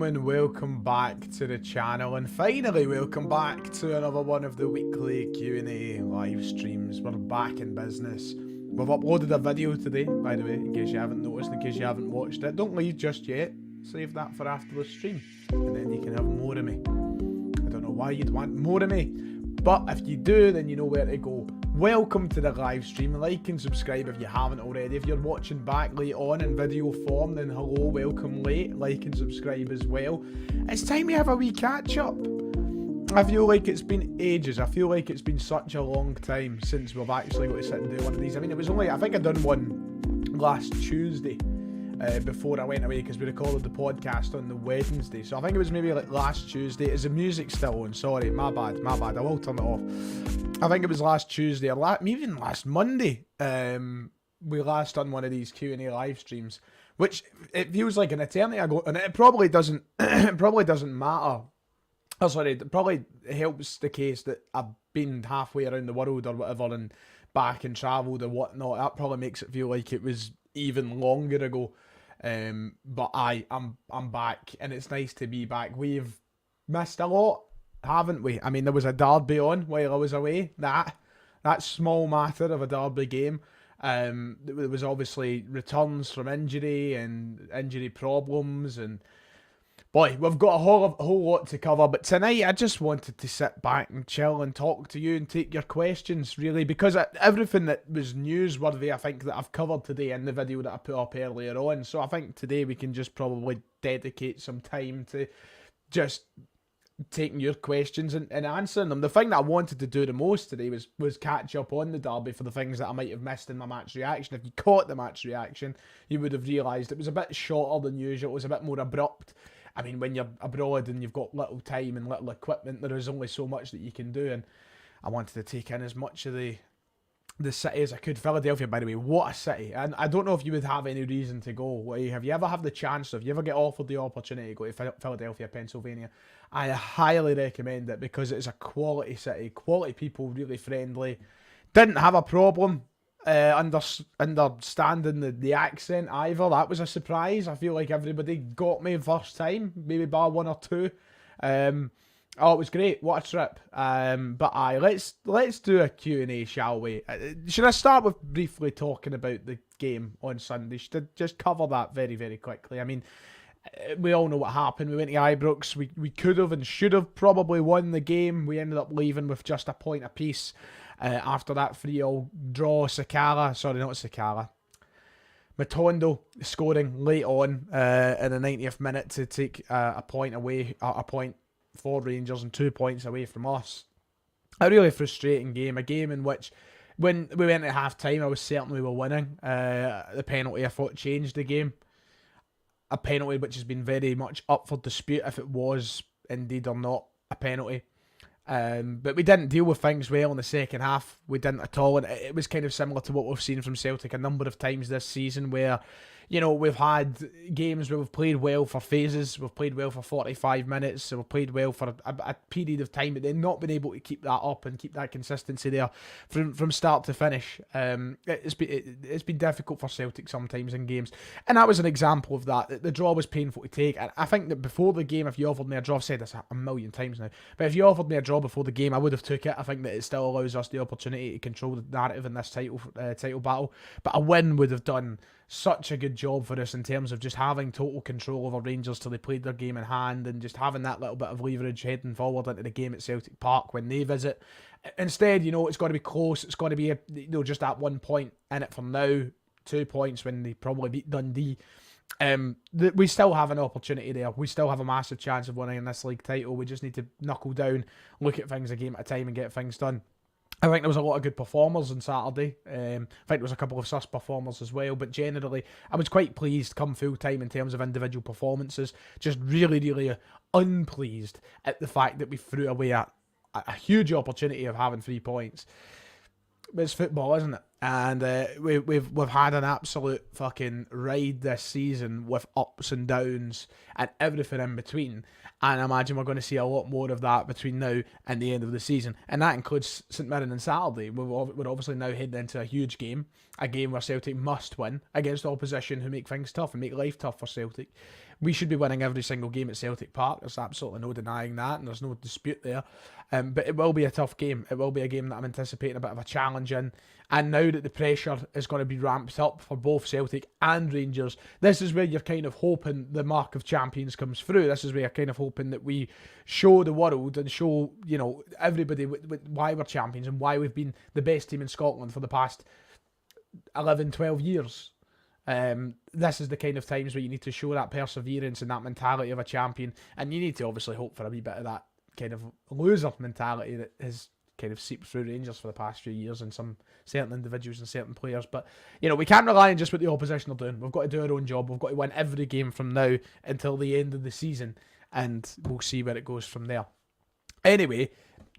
gentlemen, welcome back to the channel, and finally welcome back to another one of the weekly Q&A live streams. We're back in business. We've uploaded a video today, by the way, in case you haven't noticed, in case you haven't watched it. Don't leave just yet. Save that for after the stream, and then you can have more of me. I don't know why you'd want more of me, but if you do, then you know where to go. Welcome to the live stream. Like and subscribe if you haven't already. If you're watching back late on in video form, then hello, welcome late. Like and subscribe as well. It's time we have a wee catch up. I feel like it's been ages. I feel like it's been such a long time since we've actually got to sit and do one of these. I mean, it was only, I think I done one last Tuesday before I went away, because we recorded the podcast on the Wednesday. So I think it was maybe like last Tuesday. Is the music still on? Sorry, my bad. I will turn it off. I think it was last Tuesday, or maybe even last Monday, we last done one of these Q&A live streams, which it feels like an eternity ago, and it probably doesn't, it probably doesn't matter. Oh, sorry, it probably helps the case that I've been halfway around the world or whatever, and back and travelled and whatnot. That probably makes it feel like it was even longer ago. But I'm back, and it's nice to be back. We've missed a lot, haven't we? I mean, there was a derby on while I was away. That small matter of a derby game. There was obviously returns from injury and injury problems, and boy, we've got a whole lot to cover. But tonight, I just wanted to sit back and chill and talk to you and take your questions, really, because everything that was newsworthy, I think, that I've covered today in the video that I put up earlier on. So I think today we can just probably dedicate some time to just taking your questions and answering them. The thing that I wanted to do the most today was catch up on the derby for the things that I might have missed in my match reaction. If you caught the match reaction, you would have realised it was a bit shorter than usual. It was a bit more abrupt. I mean, when you're abroad and you've got little time and little equipment, there is only so much that you can do, and I wanted to take in as much of the city as I could. Philadelphia, by the way, what a city. And I don't know if you would have any reason to go. Have you ever had the chance, if you ever get offered the opportunity to go to Philadelphia, Pennsylvania, I highly recommend it, because it's a quality city, quality people, really friendly. Didn't have a problem understanding the accent either. That was a surprise. I feel like everybody got me first time, maybe bar one or two. Oh, it was great. What a trip. But let's do a Q&A, shall we? Should I start with briefly talking about the game on Sunday? Should I just cover that very, very quickly? I mean, we all know what happened. We went to Ibrox. We could have and should have probably won the game. We ended up leaving with just a point apiece after that 3-3 draw. Matondo scoring late on in the 90th minute to take a point away, a point for Rangers and 2 points away from us. A really frustrating game, a game in which when we went at half time, I was certain we were winning. The penalty, I thought, changed the game. A penalty which has been very much up for dispute if it was indeed or not a penalty. But we didn't deal with things well in the second half. We didn't at all, and it was kind of similar to what we've seen from Celtic a number of times this season, where, you know, we've had games where we've played well for phases, we've played well for 45 minutes, so we've played well for a period of time, but then not been able to keep that up and keep that consistency there from start to finish. It's been difficult for Celtic sometimes in games, and that was an example of that. The draw was painful to take, and I think that before the game, if you offered me a draw, I've said this a million times now, but if you offered me a draw before the game, I would have took it. I think that it still allows us the opportunity to control the narrative in this title battle, but a win would have done such a good job for us in terms of just having total control over Rangers till they played their game in hand, and just having that little bit of leverage heading forward into the game at Celtic Park when they visit. Instead, you know, it's got to be close. It's got to be just at 1 point in it for now, 2 points when they probably beat Dundee. We still have an opportunity there. We still have a massive chance of winning this league title. We just need to knuckle down, look at things a game at a time, and get things done. I think there was a lot of good performers on Saturday. I think there was a couple of sus performers as well, but generally I was quite pleased come full time in terms of individual performances. Just really, really unpleased at the fact that we threw away a huge opportunity of having 3 points. But it's football, isn't it? And we've had an absolute fucking ride this season with ups and downs and everything in between. And I imagine we're going to see a lot more of that between now and the end of the season. And that includes St Mirren and Saturday. We're obviously now heading into a huge game. A game where Celtic must win against opposition who make things tough and make life tough for Celtic. We should be winning every single game at Celtic Park. There's absolutely no denying that, and there's no dispute there. But it will be a tough game. It will be a game that I'm anticipating a bit of a challenge in. And now that the pressure is going to be ramped up for both Celtic and Rangers, this is where you're kind of hoping the mark of champions comes through. This is where you're kind of hoping that we show the world and show, you know, everybody why we're champions and why we've been the best team in Scotland for the past 11, 12 years. This is the kind of times where you need to show that perseverance and that mentality of a champion, and you need to obviously hope for a wee bit of that kind of loser mentality that has kind of seeped through Rangers for the past few years and some certain individuals and certain players. But, you know, we can't rely on just what the opposition are doing. We've got to do our own job. We've got to win every game from now until the end of the season, and we'll see where it goes from there. Anyway,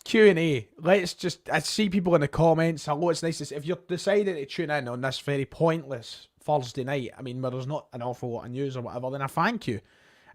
Q&A. I see people in the comments. Hello, it's nice to see. If you're deciding to tune in on this very pointless Thursday night, I mean, where there's not an awful lot of news or whatever, then I thank you.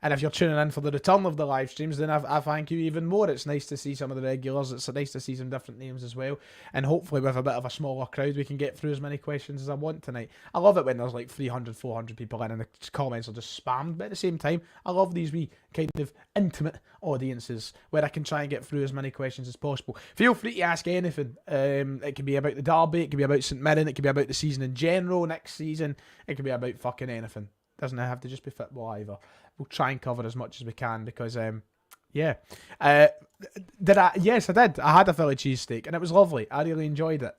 And if you're tuning in for the return of the live streams, then I thank you even more. It's nice to see some of the regulars. It's nice to see some different names as well. And hopefully with a bit of a smaller crowd, we can get through as many questions as I want tonight. I love it when there's like 300, 400 people in and the comments are just spammed. But at the same time, I love these wee kind of intimate audiences where I can try and get through as many questions as possible. Feel free to ask anything. It can be about the derby. It can be about St Mirren. It can be about the season in general, next season. It can be about fucking anything. Doesn't have to just be football either. We'll try and cover as much as we can because, yeah. Yes, I did. I had a Philly cheesesteak and it was lovely. I really enjoyed it.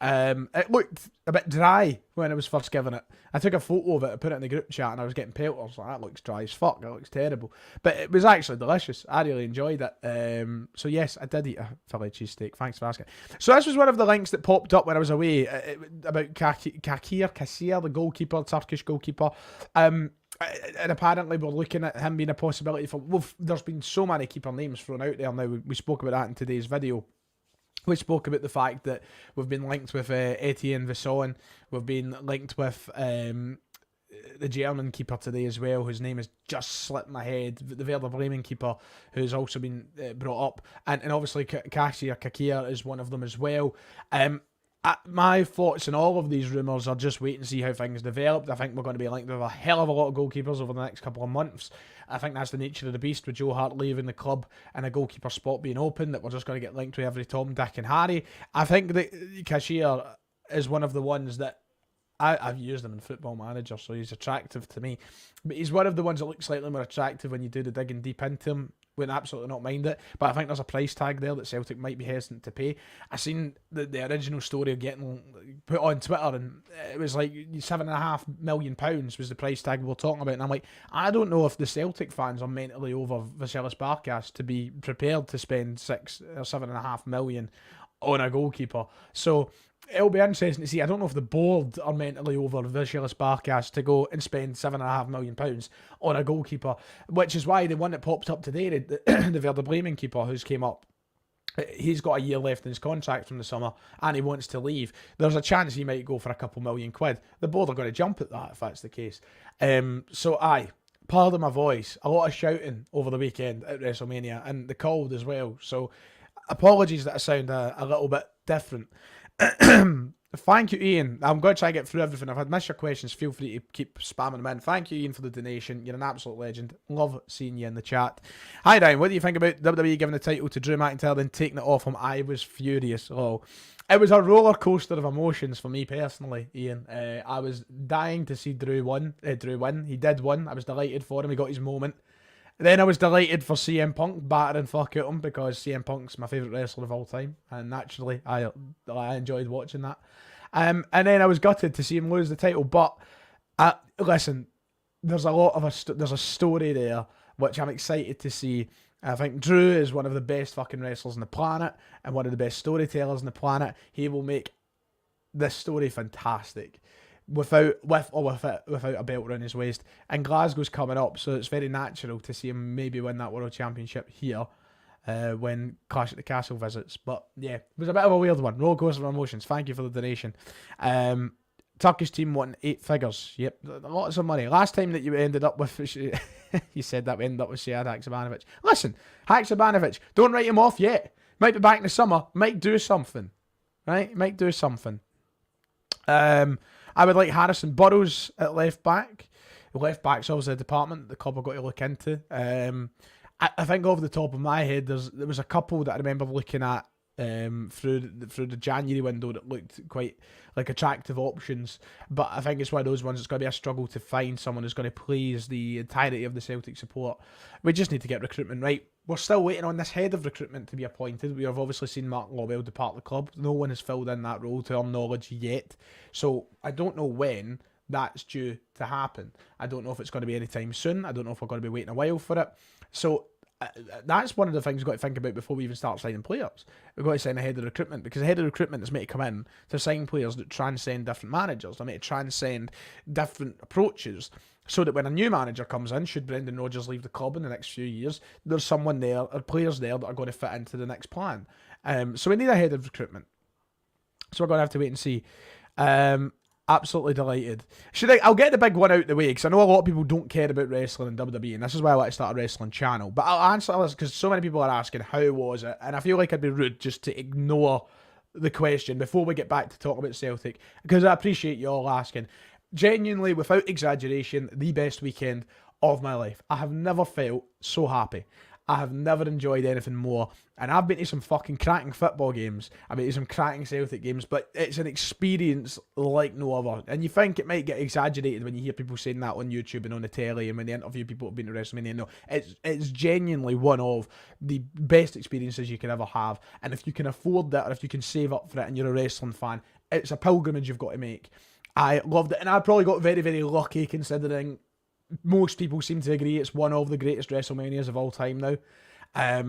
It looked a bit dry when I was first given it. I took a photo of it, I put it in the group chat, and I was getting pelters. Like, that looks dry as fuck. That looks terrible. But it was actually delicious. I really enjoyed it. So yes, I did eat a Philly cheesesteak. Thanks for asking. So this was one of the links that popped up when I was away about Kassir, the goalkeeper, Turkish goalkeeper. And apparently we're looking at him being a possibility for... Well, there's been so many keeper names thrown out there now. We spoke about that in today's video. We spoke about the fact that we've been linked with Etienne Visson. We've been linked with the German keeper today as well, whose name has just slipped my head. The Werder Bremen keeper, who's also been brought up. And obviously Kakir is one of them as well. My thoughts on all of these rumours are just wait and see how things develop. I think we're going to be linked with a hell of a lot of goalkeepers over the next couple of months. I think that's the nature of the beast with Joe Hart leaving the club and a goalkeeper spot being open, that we're just going to get linked with every Tom, Dick and Harry. I think that Cashier is one of the ones that I've used him in Football Manager, so he's attractive to me. But he's one of the ones that looks slightly more attractive when you do the digging deep into him. Wouldn't absolutely not mind it, but I think there's a price tag there that Celtic might be hesitant to pay. I seen the original story getting put on Twitter, and it was like £7.5 million was the price tag we were talking about, and I'm like, I don't know if the Celtic fans are mentally over Vasilis Barkas to be prepared to spend £7.5 million on a goalkeeper. So it'll be interesting to see. I don't know if the board are mentally over Vasilis Barkas to go and spend £7.5 million on a goalkeeper, which is why the one that popped up today, the Werder Bremen keeper who's came up, he's got a year left in his contract from the summer and he wants to leave. There's a chance he might go for a couple £1 million. The board are going to jump at that if that's the case. Pardon my voice, a lot of shouting over the weekend at WrestleMania and the cold as well. So apologies that I sound a little bit different. Thank you, Ian. I'm going to try and get through everything. If I've missed your questions, feel free to keep spamming them in. Thank you, Ian, for the donation. You're an absolute legend. Love seeing you in the chat. Hi, Ryan. What do you think about WWE giving the title to Drew McIntyre then taking it off him? I was furious. Oh, it was a roller coaster of emotions for me personally, Ian. I was dying to see Drew win. He did win. I was delighted for him. He got his moment. Then I was delighted for CM Punk battering fuck out him because CM Punk's my favourite wrestler of all time, and naturally I enjoyed watching that. And then I was gutted to see him lose the title. But listen, there's a story there which I'm excited to see. I think Drew is one of the best fucking wrestlers on the planet and one of the best storytellers on the planet. He will make this story fantastic. Without a belt around his waist, and Glasgow's coming up, so it's very natural to see him maybe win that World Championship here when Clash at the Castle visits. But yeah, it was a bit of a weird one. Roller coaster of emotions. Thank you for the donation. Turkish team won 8 figures. Yep, lots of money. Last time that you ended up with, you said that we ended up with Sead Haksabanovic. Listen, Haksabanovic, don't write him off yet. Might be back in the summer. Might do something, right? Might do something. I would like Harrison Burrows at left back. left back's obviously a department the club have got to look into. I think off the top of my head, there was a couple that I remember looking at through the January window that looked quite like attractive options, but I think it's one of those ones that's going to be a struggle to find someone who's going to please the entirety of the Celtic support. We just need to get recruitment right. We're still waiting on this head of recruitment to be appointed. We have obviously seen Mark Lawwell depart the club. No one has filled in that role to our knowledge yet, so I don't know when that's due to happen. I don't know if it's going to be anytime soon. I don't know if we're going to be waiting a while for it. So that's one of the things we've got to think about before we even start signing players. We've got to sign a head of recruitment, because a head of recruitment is meant to come in to sign players that transcend different managers. They're meant to transcend different approaches, so that when a new manager comes in, should Brendan Rodgers leave the club in the next few years, there's someone there, or players there, that are going to fit into the next plan. So we need a head of recruitment. So we're going to have to wait and see. Absolutely delighted. I'll get the big one out of the way, because I know a lot of people don't care about wrestling in WWE, and this is why I want to start a wrestling channel. But I'll answer this because so many people are asking, how was it? And I feel like I'd be rude just to ignore the question before we get back to talk about Celtic, because I appreciate you all asking. Genuinely, without exaggeration, the best weekend of my life. I have never felt so happy. I have never enjoyed anything more. And I've been to some fucking cracking football games. I've been to some cracking Celtic games. But it's an experience like no other. And you think it might get exaggerated when you hear people saying that on YouTube and on the telly, and when they interview people who've been to WrestleMania. No, it's genuinely one of the best experiences you can ever have. And if you can afford that, or if you can save up for it and you're a wrestling fan, it's a pilgrimage you've got to make. I loved it. And I probably got very, very lucky, considering most people seem to agree it's one of the greatest WrestleManias of all time now.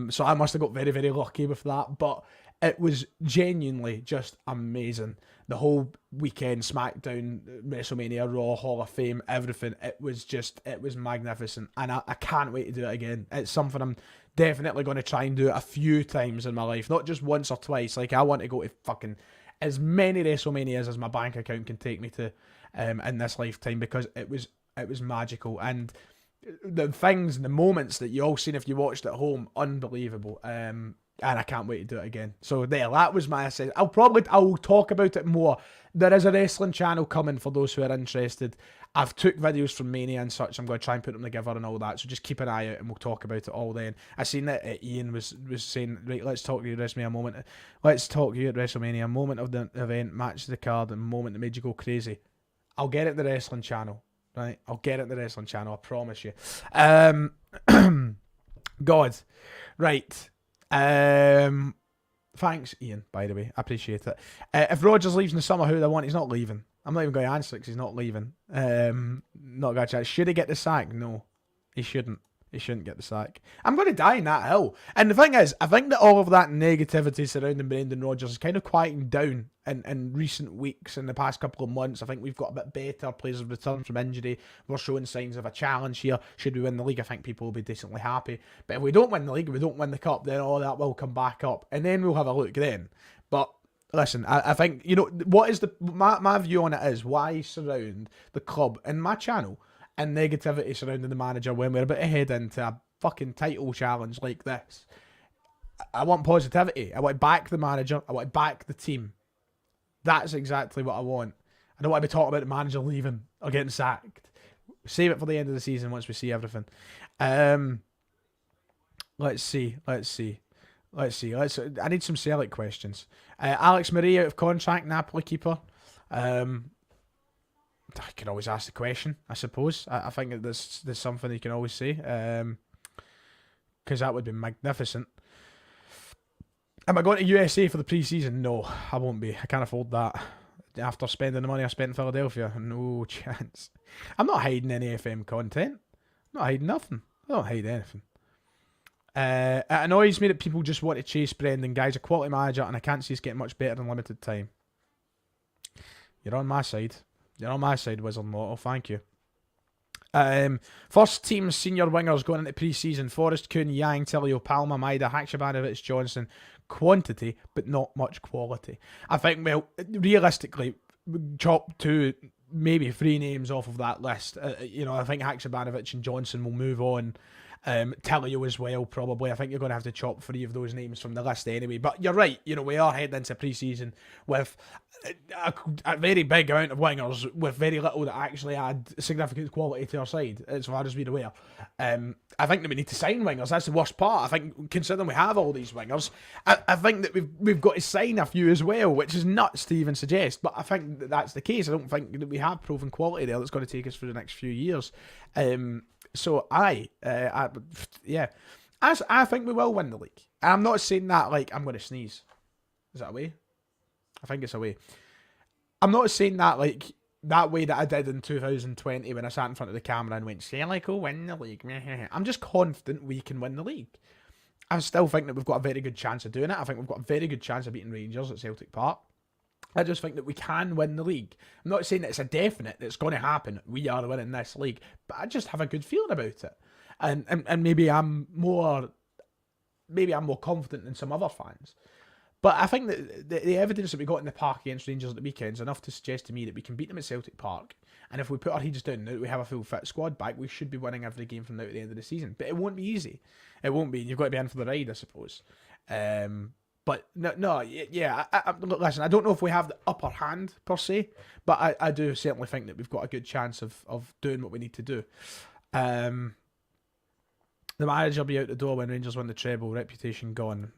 So I must have got very, very lucky with that. But it was genuinely just amazing. The whole weekend, SmackDown, WrestleMania, Raw, Hall of Fame, everything. It was magnificent. And I can't wait to do it again. It's something I'm definitely going to try and do a few times in my life. Not just once or twice. Like, I want to go to fucking as many WrestleManias as my bank account can take me to in this lifetime, because it was magical, and the things and the moments that you all seen if you watched at home, unbelievable. And I can't wait to do it again. So there, that was my assessment. I'll talk about it more. There is a wrestling channel coming for those who are interested. I've took videos from Mania and such. I'm going to try and put them together and all that. So just keep an eye out and we'll talk about it all then. I seen that Ian was saying, right, let's talk to you at WrestleMania moment. Let's talk to you at WrestleMania. Moment of the event, match of the card, and moment that made you go crazy. I'll get it in the wrestling channel. Right, I'll get it in the wrestling channel, I promise you. God. Right. Thanks, Ian, by the way. I appreciate it. If Rodgers leaves in the summer, who do I want? He's not leaving. I'm not even going to answer it because he's not leaving. Not got a chance. Should he get the sack? No, he shouldn't. He shouldn't get the sack. I'm going to die in that hill. And the thing is, I think that all of that negativity surrounding Brendan Rodgers is kind of quieting down in recent weeks, in the past couple of months. I think we've got a bit better. Players have returned from injury. We're showing signs of a challenge here. Should we win the league, I think people will be decently happy. But if we don't win the league, we don't win the cup, then all that will come back up. And then we'll have a look then. But listen, I think, you know, what is my view on it is, why surround the club and my channel and negativity surrounding the manager when we're about to head into a fucking title challenge like this? I want positivity. I want to back the manager. I want to back the team. That's exactly what I want. I don't want to be talking about the manager leaving or getting sacked. Save it for the end of the season once we see everything. Let's see. I need some Celtic questions. Alex Murray out of contract, Napoli keeper. I can always ask the question, I suppose. I think that there's something you can always say. Because that would be magnificent. Am I going to USA for the pre-season? No, I won't be. I can't afford that. After spending the money I spent in Philadelphia, no chance. I'm not hiding any FM content. I'm not hiding nothing. I don't hide anything. It annoys me that people just want to chase Brendan. Guy's a quality manager, and I can't see us getting much better in limited time. You're on my side. You're on my side, Wizard Mortal. Thank you. First team senior wingers going into pre-season: Forrest, Kuhn, Yang, Tilio, Palma, Maida, Haksabanovic, Johnson. Quantity, but not much quality. I think, well, realistically, chop 2, maybe 3 names off of that list. I think Haksabanovic and Johnson will move on. Tellio as well, probably. I think you're going to have to chop 3 of those names from the list anyway. But you're right, we are heading into pre-season with a very big amount of wingers with very little that actually add significant quality to our side, as far as we're aware. I think that we need to sign wingers. That's the worst part. I think, considering we have all these wingers, I think that we've got to sign a few as well, which is nuts to even suggest. But I think that's the case. I don't think that we have proven quality there that's going to take us for the next few years. So I think we will win the league. And I'm not saying that like I'm going to sneeze. Is that away? I think it's away. I'm not saying that like that way that I did in 2020 when I sat in front of the camera and went, Celtic will win the league. I'm just confident we can win the league. I still think that we've got a very good chance of doing it. I think we've got a very good chance of beating Rangers at Celtic Park. I just think that we can win the league. I'm not saying that it's a definite that's going to happen. We are winning this league, but I just have a good feeling about it, and maybe I'm more confident than some other fans. But I think that the evidence that we got in the park against Rangers at the weekend is enough to suggest to me that we can beat them at Celtic Park. And if we put our heads down now that we have a full fit squad back, we should be winning every game from now to the end of the season. But it won't be easy. It won't be. You've got to be in for the ride, I suppose. But listen, I don't know if we have the upper hand per se, but I do certainly think that we've got a good chance of doing what we need to do. The manager will be out the door when Rangers win the treble, reputation gone.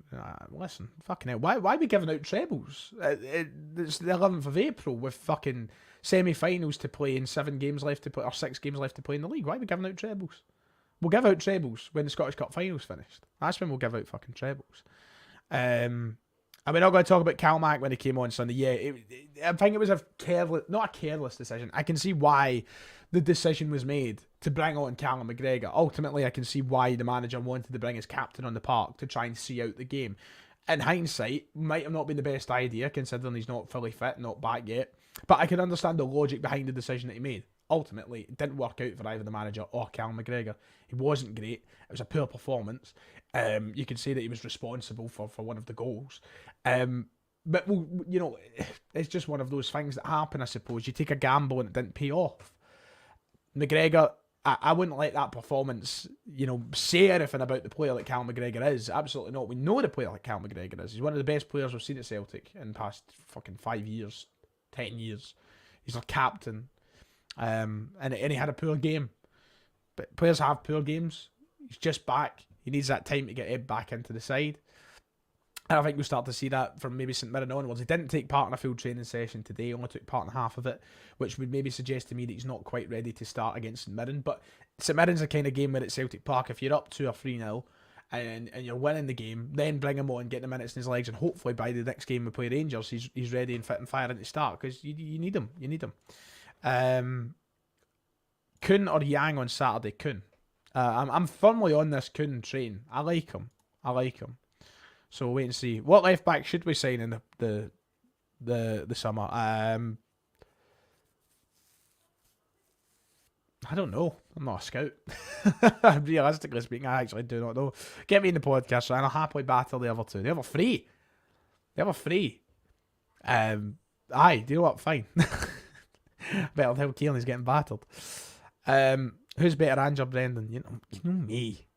Listen, fucking hell, why are we giving out trebles? It's the 11th of April with fucking semi-finals to play and 7 games left to play, or 6 games left to play in the league. Why are we giving out trebles? We'll give out trebles when the Scottish Cup final's finished. That's when we'll give out fucking trebles. And we're not going to talk about Callum McGregor when he came on Sunday. Yeah, I think it was not a careless decision. I can see why the decision was made to bring on Callum McGregor. Ultimately, I can see why the manager wanted to bring his captain on the park to try and see out the game. In hindsight, might have not been the best idea, considering he's not fully fit, not back yet. But I can understand the logic behind the decision that he made. Ultimately, it didn't work out for either the manager or Callum McGregor. He wasn't great. It was a poor performance. You could say that he was responsible for one of the goals. But, it's just one of those things that happen, I suppose. You take a gamble and it didn't pay off. McGregor, I wouldn't let that performance, say anything about the player that Callum McGregor is. Absolutely not. We know the player that Callum McGregor is. He's one of the best players we've seen at Celtic in the past fucking 5 years, 10 years. He's our captain. And he had a poor game. But players have poor games. He's just back. He needs that time to get Ed back into the side. And I think we'll start to see that from maybe St Mirren onwards. He didn't take part in a full training session today. He only took part in half of it, which would maybe suggest to me that he's not quite ready to start against St Mirren. But St Mirren's a kind of game where at Celtic Park, if you're up 2 or 3-0 and you're winning the game, then bring him on, get the minutes in his legs, and hopefully by the next game we play Rangers, he's ready and fit and firing to start, because you need him. You need him. Kuhn or Yang on Saturday? Kuhn. I'm firmly on this Kuhn train. I like him. So we'll wait and see. What left back should we sign in the summer? I don't know. I'm not a scout. Realistically speaking, I actually do not know. Get me in the podcast, and I'll happily battle the other two. The other three. Aye, do you know what? Fine. Better tell Keelan he's getting battled. Who's better, Ange or Brendan? You know me.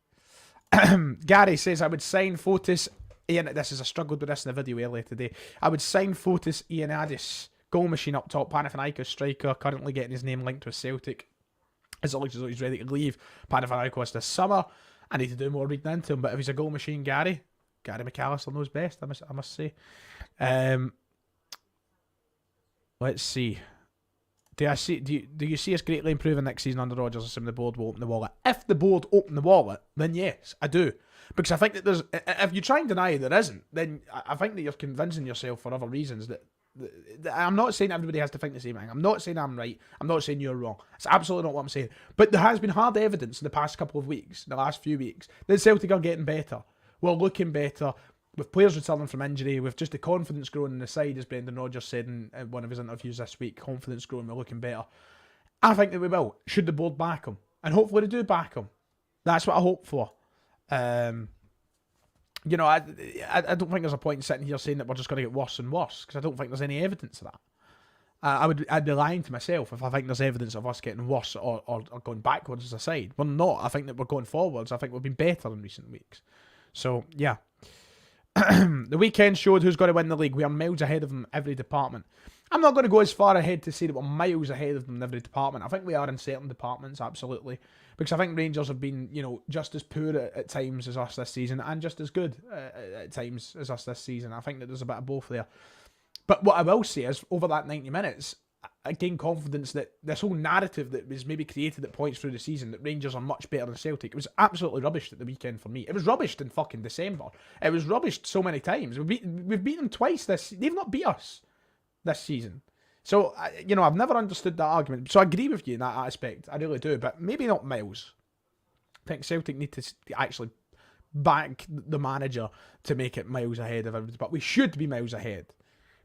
Gary says, I would sign Fotis. Ian, I struggled with this in the video earlier today. I would sign Fotis Ioannidis. Goal machine up top. Panathinaikos striker. Currently getting his name linked with Celtic. As it looks as though he's ready to leave Panathinaikos this summer. I need to do more reading into him. But if he's a goal machine, Gary McAllister knows best, I must say. Let's see. Do you see us greatly improving next season under Rodgers, assuming the board will open the wallet? If the board open the wallet, then yes, I do. Because I think that if you try and deny there isn't, then I think that you're convincing yourself for other reasons that I'm not saying everybody has to think the same thing. I'm not saying I'm right. I'm not saying you're wrong. It's absolutely not what I'm saying. But there has been hard evidence in the past couple of weeks, the last few weeks, that Celtic are getting better. We're looking better. With players returning from injury, with just the confidence growing in the side, as Brendan Rodgers said in one of his interviews this week, confidence growing, we're looking better. I think that we will. Should the board back him? And hopefully they do back him. That's what I hope for. I don't think there's a point in sitting here saying that we're just going to get worse and worse, because I don't think there's any evidence of that. I'd be lying to myself if I think there's evidence of us getting worse or going backwards as a side. We're not. I think that we're going forwards. I think we've been better in recent weeks. So, yeah. The weekend showed who's going to win the league. We are miles ahead of them in every department. I'm not going to go as far ahead to say that we're miles ahead of them in every department. I think we are in certain departments, absolutely. Because I think Rangers have been, just as poor at times as us this season and just as good at times as us this season. I think that there's a bit of both there. But what I will say is, over that 90 minutes, I gained confidence that this whole narrative that was maybe created at points through the season, that Rangers are much better than Celtic, it was absolutely rubbish at the weekend for me. It was rubbish in fucking December. It was rubbish so many times. We've beaten them twice they've not beat us this season. So, I've never understood that argument. So I agree with you in that aspect. I really do. But maybe not miles. I think Celtic need to actually back the manager to make it miles ahead of everybody. But we should be miles ahead.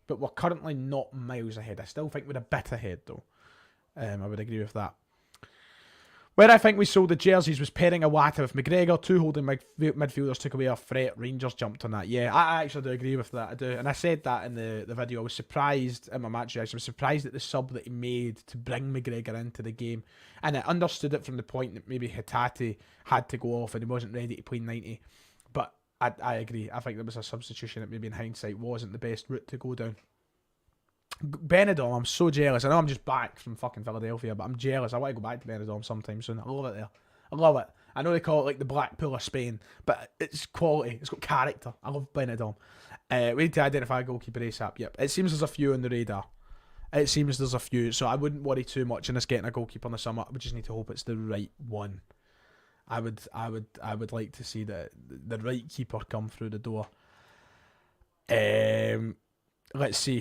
But we're currently not miles ahead. I still think we're a bit ahead, though. I would agree with that. Where I think we sold the jerseys was pairing Iwata with McGregor. Two holding midfielders took away our threat. Rangers jumped on that. Yeah, I actually do agree with that. I do. And I said that in the video. I was surprised in my match reaction. I was surprised at the sub that he made to bring McGregor into the game. And I understood it from the point that maybe Hatate had to go off and he wasn't ready to play 90. But I agree. I think there was a substitution that maybe in hindsight wasn't the best route to go down. Benidorm, I'm so jealous. I know I'm just back from fucking Philadelphia, but I'm jealous. I want to go back to Benidorm sometime soon. I love it there. I love it. I know they call it like the Blackpool of Spain, but it's quality. It's got character. I love Benidorm. We need to identify a goalkeeper ASAP. Yep. It seems there's a few on the radar. It seems there's a few, so I wouldn't worry too much in us getting a goalkeeper in the summer. We just need to hope it's the right one. I would like to see the right keeper come through the door. Let's see.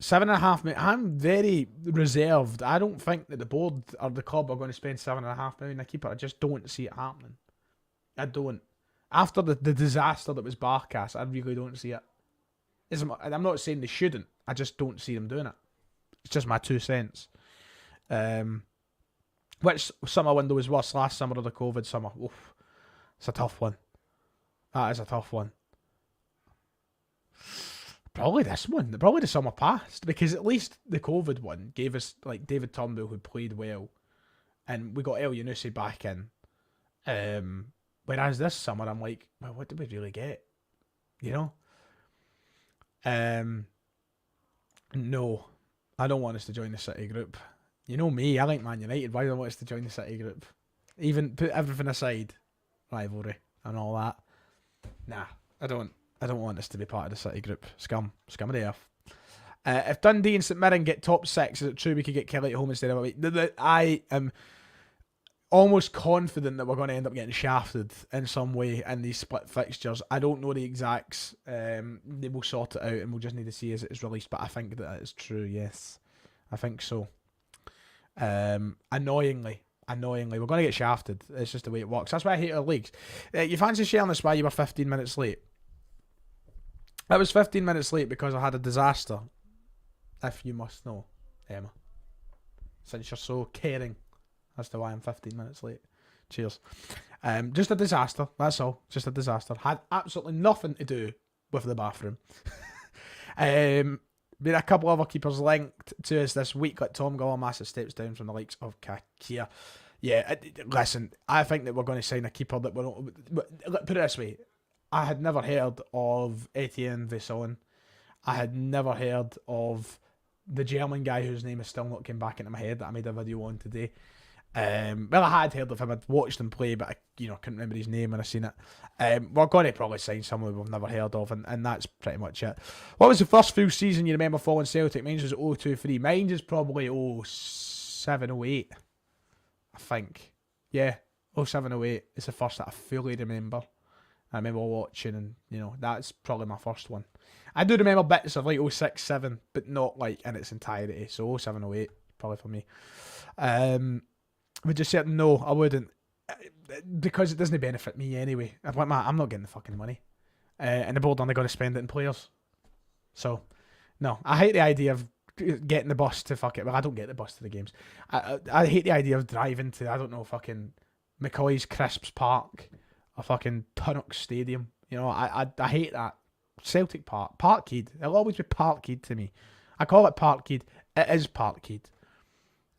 7.5 million. I'm very reserved. I don't think that the board or the club are going to spend 7.5 million on a keeper. I just don't see it happening. I don't. After the disaster that was Barkas, I really don't see it. I'm not saying they shouldn't. I just don't see them doing it. It's just my 2 cents. Which summer window was worse, last summer or the COVID summer? Oof, it's a tough one. That is a tough one. Probably this one. Probably the summer past. Because at least the COVID one gave us like David Turnbull, who played well. And we got El Yunusi back in. Whereas this summer, I'm like, well, what did we really get? You know? No. I don't want us to join the City group. You know me, I like Man United. Why do I want us to join the City group? Even put everything aside, rivalry and all that. Nah, I don't want us to be part of the City group. Scum of the earth. If Dundee and St Mirren get top 6, is it true we could get Kelly at home instead of away? I am almost confident that we're going to end up getting shafted in some way in these split fixtures. I don't know the exacts. They will sort it out and we'll just need to see as it is released. But I think that is true, yes. I think so. Annoyingly, we're going to get shafted. It's just the way it works. That's why I hate our leagues. You fancy sharing this why you were 15 minutes late? I was 15 minutes late because I had a disaster. If you must know, Emma. Since you're so caring as to why I'm 15 minutes late. Cheers. Just a disaster, that's all. Just a disaster. Had absolutely nothing to do with the bathroom. Been a couple other keepers linked to us this week, like Tom Gall, massive steps down from the likes of Kakia. Yeah, listen, I think that we're going to sign a keeper that we're not... Put it this way, I had never heard of Etienne Vesson. I had never heard of the German guy whose name is still not came back into my head that I made a video on today. Well, I had heard of him. I'd watched him play, but I couldn't remember his name when I seen it. We're going to probably sign someone we've never heard of, and that's pretty much it. What was the first full season you remember following Celtic? Mine was 0-2-3. Mine is probably 07-08, I think. Yeah, 07-08 is the first that I fully remember. I remember watching, and that's probably my first one. I do remember bits of like 06-07, but not like in its entirety. So 07-08 probably for me. Would you say no? I wouldn't, because it doesn't benefit me anyway. I'm not getting the fucking money, and the board only going to spend it in players. So no, I hate the idea of getting the bus to fuck it. Well, I don't get the bus to the games. I hate the idea of driving to fucking McCoy's Crisps Park or fucking Tunnock Stadium. I hate that. Celtic Park, Parkhead. It'll always be Parkhead to me. I call it Parkhead It is Parkhead.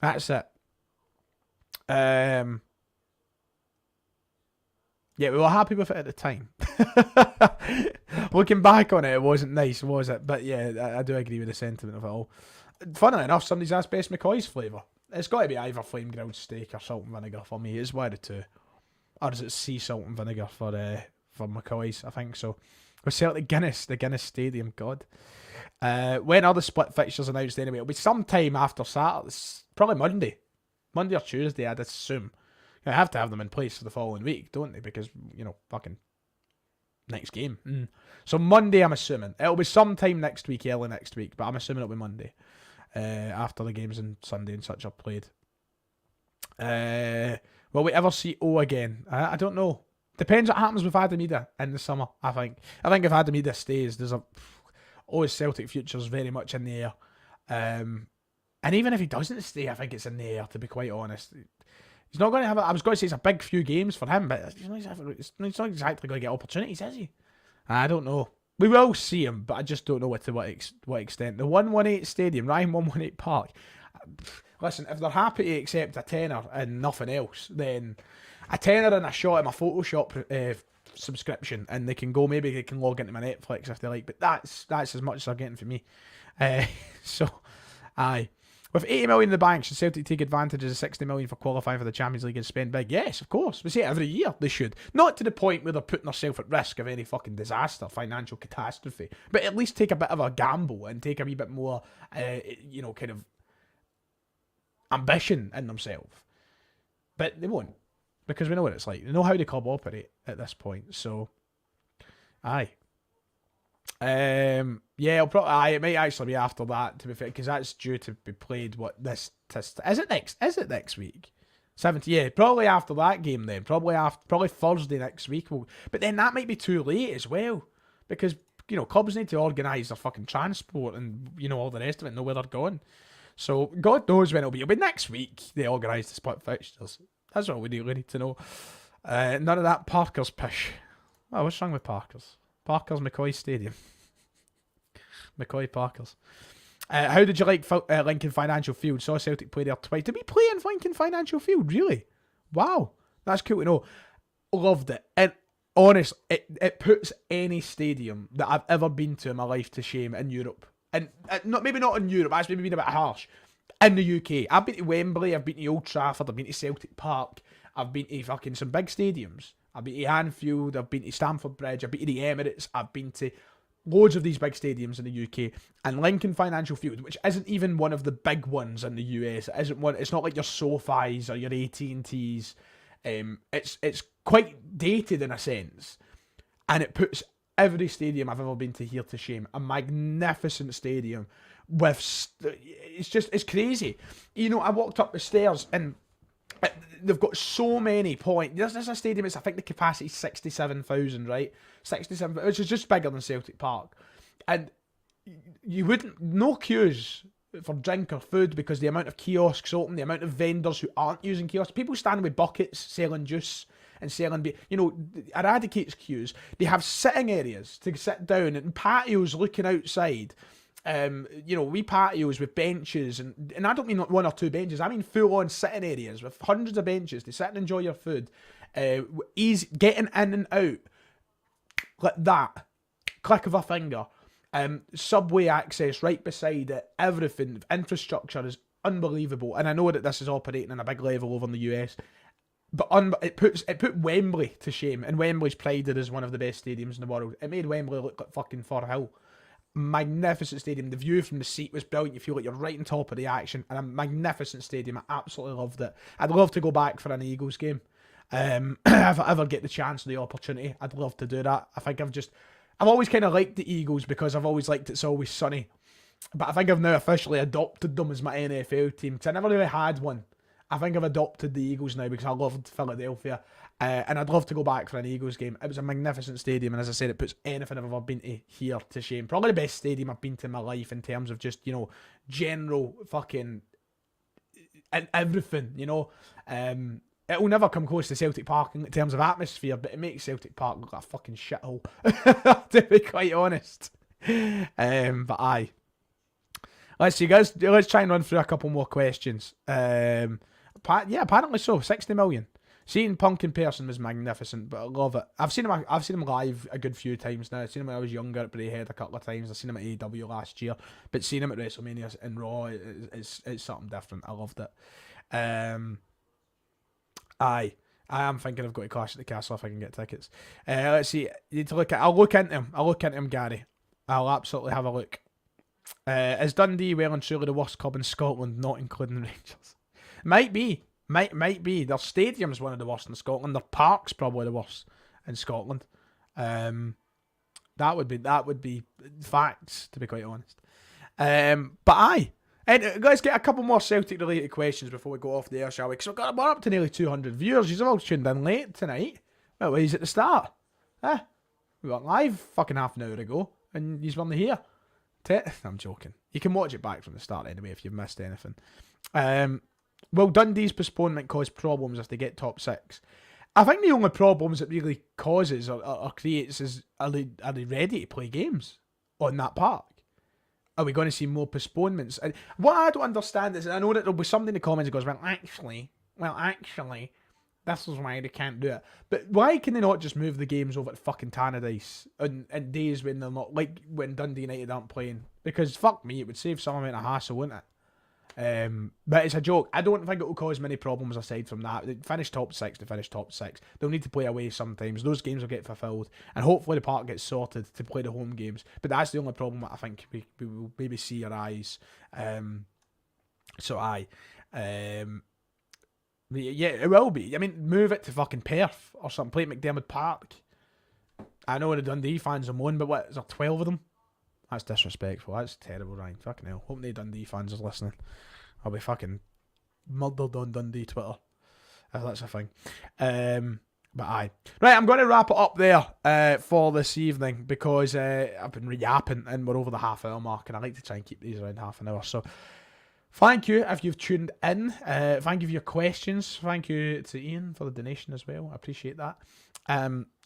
That's it. Yeah, we were happy with it at the time. Looking back on it, it wasn't nice, was it? But yeah, I do agree with the sentiment of it all. Funnily enough, somebody's asked best McCoy's flavour. It's got to be either flame grilled steak or salt and vinegar for me. It's one of the two. Or is it sea salt and vinegar for McCoy's? I think so. With Celtic Guinness, the Guinness Stadium, God. When are the split fixtures announced anyway? It'll be sometime after Saturday. Probably Monday. Monday or Tuesday, I'd assume. I have to have them in place for the following week, don't they? Because, fucking next game. So Monday, I'm assuming. It'll be sometime next week, early next week, but I'm assuming it'll be Monday. After the games on Sunday and such are played. Will we ever see O again? I don't know. Depends what happens with Adida in the summer, I think. I think if Adida stays, there's O's Celtic future's very much in the air. And even if he doesn't stay, I think it's in the air, to be quite honest. He's not going to have I was going to say it's a big few games for him, but he's not exactly going to get opportunities, is he? I don't know. We will see him, but I just don't know to what extent. The 118 Stadium, Ryan 118 Park. Listen, if they're happy to accept a tenner and nothing else, then a tenner and a shot at my Photoshop subscription, and they can go. Maybe they can log into my Netflix if they like. But that's as much as they're getting from me. So, aye. With 80 million in the bank, should Celtic take advantage of the 60 million for qualifying for the Champions League and spend big? Yes, of course. We say it every year. They should. Not to the point where they're putting themselves at risk of any fucking disaster, financial catastrophe, but at least take a bit of a gamble and take a wee bit more, kind of ambition in themselves. But they won't, because we know what it's like. They know how the club operate at this point. So, aye. Yeah, it might actually be after that, to be fair, because that's due to be played. Is it next week? 70. Yeah, probably after that game then. Probably Thursday next week. But then that might be too late as well, because clubs need to organise their fucking transport and all the rest of it, know where they're going. So God knows when it'll be. It'll be next week. They organise the split fixtures. That's all we really need to know. None of that Parker's pish. Oh, what's wrong with Parker's? Parker's McCoy Stadium. McCoy Parker's. How did you like Lincoln Financial Field? Saw Celtic play there twice. Did we play in Lincoln Financial Field? Really? Wow. That's cool to know. Loved it. And honestly, it puts any stadium that I've ever been to in my life to shame in Europe. And maybe not in Europe, that's maybe been a bit harsh. In the UK. I've been to Wembley, I've been to Old Trafford, I've been to Celtic Park, I've been to fucking some big stadiums. I've been to Anfield, I've been to Stamford Bridge, I've been to the Emirates, I've been to loads of these big stadiums in the UK, and Lincoln Financial Field, which isn't even one of the big ones in the US, it isn't one. It's not like your SoFi's or your AT&T's. It's quite dated in a sense, and it puts every stadium I've ever been to here to shame. A magnificent stadium with it's crazy. I walked up the stairs and they've got so many points. There's a stadium, I think the capacity is 67,000, right? 67, which is just bigger than Celtic Park. And you no queues for drink or food because the amount of kiosks open, the amount of vendors who aren't using kiosks, people standing with buckets selling juice and selling, eradicates queues. They have sitting areas to sit down and patios looking outside. Wee patios with benches, and I don't mean one or two benches, I mean full on sitting areas with hundreds of benches to sit and enjoy your food. Easy getting in and out like that, click of a finger. Subway access right beside it, everything, infrastructure is unbelievable. And I know that this is operating on a big level over in the US, but it put Wembley to shame, and Wembley's prided as one of the best stadiums in the world. It made Wembley look like fucking Firhill. Magnificent stadium. The view from the seat was brilliant. You feel like you're right on top of the action, and a magnificent stadium. I absolutely loved it. I'd love to go back for an Eagles game. If I ever get the chance or the opportunity, I'd love to do that. I think I've always kind of liked the Eagles because I've always liked It's Always Sunny, but I think I've now officially adopted them as my NFL team because I never really had one. I think I've adopted the Eagles now because I loved Philadelphia, and I'd love to go back for an Eagles game. It was a magnificent stadium, and as I said, it puts anything I've ever been to here to shame. Probably the best stadium I've been to in my life in terms of just, general fucking and everything, It will never come close to Celtic Park in terms of atmosphere, but it makes Celtic Park look like a fucking shithole, to be quite honest. But aye. Let's see, guys. Let's try and run through a couple more questions. Yeah, apparently so. 60 million. Seeing Punk in person was magnificent, but I love it. I've seen him live a good few times now. I've seen him when I was younger at Braehead a couple of times. I've seen him at AEW last year, but seeing him at WrestleMania and Raw, it's something different. I loved it. I am thinking of going to Clash at the Castle if I can get tickets. Let's see. You need to look at. I'll look into him, Gary. I'll absolutely have a look. Is Dundee well and truly the worst club in Scotland, not including the Rangers? Might be. Might be. Their stadium's one of the worst in Scotland. Their park's probably the worst in Scotland. That would be facts, to be quite honest. But aye. And let's get a couple more Celtic related questions before we go off the air, shall we? Because we're up to nearly 200 viewers. You've all tuned in late tonight. Well, he's at the start. We went live fucking half an hour ago, and he's weren't here. I'm joking. You can watch it back from the start anyway if you've missed anything. Will Dundee's postponement cause problems if they get top 6? I think the only problems it really causes or creates is are they ready to play games on that park? Are we going to see more postponements? And what I don't understand is, I know that there'll be somebody in the comments that goes, well, actually, this is why they can't do it. But why can they not just move the games over to fucking Tannadice on days when they're not, like when Dundee United aren't playing? Because fuck me, it would save some amount of hassle, wouldn't it? But it's a joke. I don't think it will cause many problems aside from that. They finish top 6 to finish top 6. They'll need to play away sometimes. Those games will get fulfilled, and hopefully the park gets sorted to play the home games. But that's the only problem that I think we will maybe see arise. Yeah, it will be. I mean, move it to fucking Perth or something. Play at McDermott Park. I know the Dundee fans are moan, but what, is there 12 of them? That's disrespectful. That's terrible, Ryan. Fucking hell. Hope the Dundee fans are listening. I'll be fucking murdered on Dundee Twitter. That's a thing. But aye. Right, I'm going to wrap it up there for this evening because I've been yapping and we're over the half hour mark and I like to try and keep these around half an hour. So thank you if you've tuned in. Thank you for your questions. Thank you to Ian for the donation as well. I appreciate that.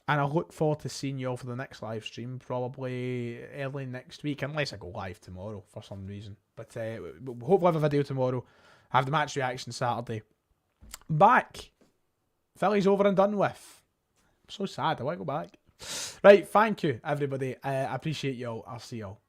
And I look forward to seeing you all for the next live stream, probably early next week, unless I go live tomorrow for some reason. But hopefully have a video tomorrow. Have the match reaction Saturday. Back. Philly's over and done with. I'm so sad. I want to go back. Right, thank you, everybody. I appreciate you all. I'll see you all.